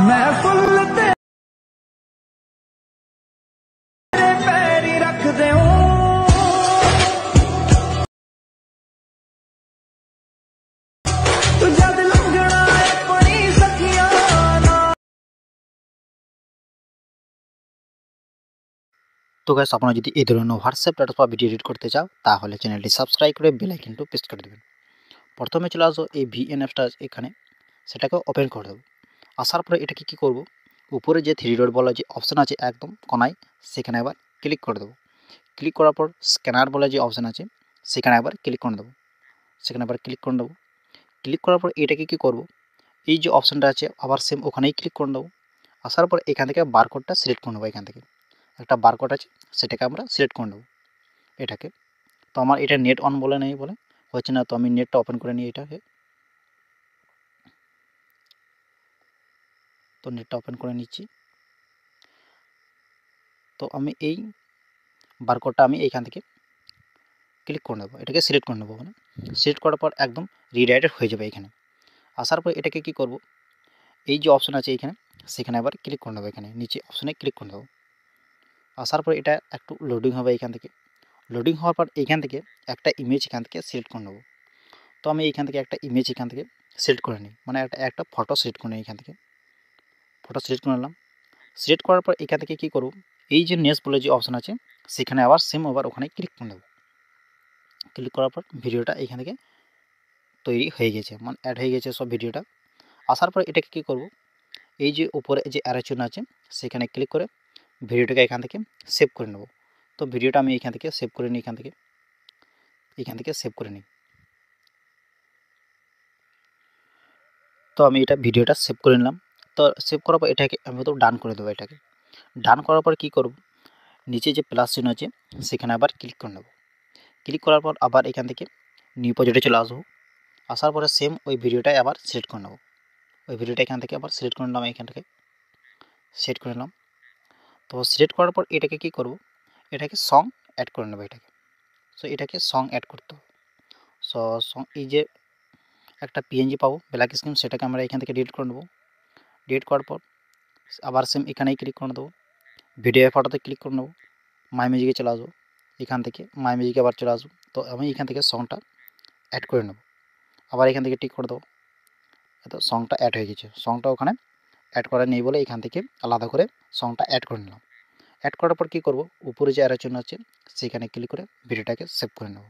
महफिल तेरे पैरी रख दे तू जद लंघना अपनी सखियां तो गाइस আপনারা যদি এই ধরনের হোয়াটসঅ্যাপ স্ট্যাটাস বা ভিডিও এডিট করতে চাও তাহলে চ্যানেলটি সাবস্ক্রাইব করে বেল আইকনটি প্রেস করে দিবেন। প্রথমে চলে আসো এই ভিএনএফ টা এখানে সেটাকে ওপেন করে দেব। আসার পরে এটাকে কি করব উপরে যে থ্রি ডট বলা যে অপশন আছে একদম কোনায় সেখানে আবার ক্লিক করে দেব। ক্লিক করার পর স্ক্যানার বলা যে অপশন আছে সেখানে আবার ক্লিক করে দেব। সেখানে আবার ক্লিক করে দেব। ক্লিক করার পর এটাকে কি করব এই যে অপশনটা আছে আবার সেম ওখানেই ক্লিক করে দেব। আসার পর এখান থেকে বারকোডটা সিলেক্ট করে নেব। এখান থেকে একটা বারকোড আছে সেটাকে আমরা সিলেক্ট করে নেব এটাকে। তো আমার এটা নেট অন বলে নেই বলে হচ্ছে না, তো আমি নেটটা ওপেন করে নিই এটাকে। তো নেটটা ওপেন করে নিচ্ছি। তো আমি এই বারকোডটা আমি এইখান থেকে ক্লিক করে নেব, এটাকে সিলেক্ট করে নেব। ওখানে সিলেক্ট করার পর একদম রিডাইরেক্ট হয়ে যাবে এখানে। আসার পর এটাকে কি করব এই যে অপশন আছে এখানে সেখানে আবার ক্লিক করে নেব। এখানে নিচে অপশনে ক্লিক করে নেব। আসার পর এটা একটু লোডিং হবে এখান থেকে। লোডিং হওয়ার পর এখান থেকে একটা ইমেজ এখান থেকে সিলেক্ট করে নেব। তো আমি এইখান থেকে একটা ইমেজ এখান থেকে সিলেক্ট করে নিই, মানে একটা ফটো সিলেক্ট করে নিই। এখান থেকে ফটো সিলেক্ট করে নিলাম। সিলেক্ট করার পর এখান থেকে কী করব এই যে নেক্সট বলে যে অপশন আছে সেখানে আবার সেম আবার ওখানে ক্লিক করে নেব। ক্লিক করার পর ভিডিওটা এখান থেকে তৈরি হয়ে গেছে, মানে অ্যাড হয়ে গেছে সব ভিডিওটা। আসার পর এটাকে কী করব এই যে উপরে যে অ্যারো চিহ্ন আছে সেখানে ক্লিক করে ভিডিওটাকে এখান থেকে সেভ করে নেব। তো ভিডিওটা আমি এখান থেকে সেভ করে নিই। এখান থেকে সেভ করে নিই। তো আমি এটা ভিডিওটা সেভ করে নিলাম। তো সেভ করার পর এটাকে আমি তো ডান করে দেবো। এটাকে ডান করার পর কী করব নিচে যে প্লাস চিহ্ন আছে সেখানে আবার ক্লিক করে নেব। ক্লিক করার পর আবার এখান থেকে নিউ প্রজেক্টে চলে আসবো। আসার পরে সেম ওই ভিডিওটাই আবার সিলেক্ট করে নেব। ওই ভিডিওটা এখান থেকে আবার সিলেক্ট করে নিলাম। এখান থেকে সেট করে নিলাম। তো সিলেক্ট করার পর এটাকে কি করব এটাকে সং অ্যাড করে নেব এটাকে। সো এটাকে সং অ্যাড করতে হবে। সো সং এই যে একটা পিএনজি পাবো ব্ল্যাক স্ক্রিন সেটাকে আমরা এখান থেকে ডিলিট করে নেব। ডিলিট করার পর আবার সেম এখানেই ক্লিক করে দেবো। ভিডিও ফটোতে ক্লিক করে নেব। মাই মিউজিকে চলে আসবো। এখান থেকে মাই মিউজিকে আবার চলে আসবো। তো আমি এখান থেকে সংটা অ্যাড করে নেব। আবার এখান থেকে টিক করে দেবো। তো সংটা অ্যাড হয়ে গেছে। সংটা ওখানে অ্যাড করা নেই বলে এখান থেকে আলাদা করে সংটা অ্যাড করে নিলাম। অ্যাড করার পর কী করব উপরে যে অ্যারো চিহ্ন আছে সেখানে ক্লিক করে ভিডিওটাকে সেভ করে নেব।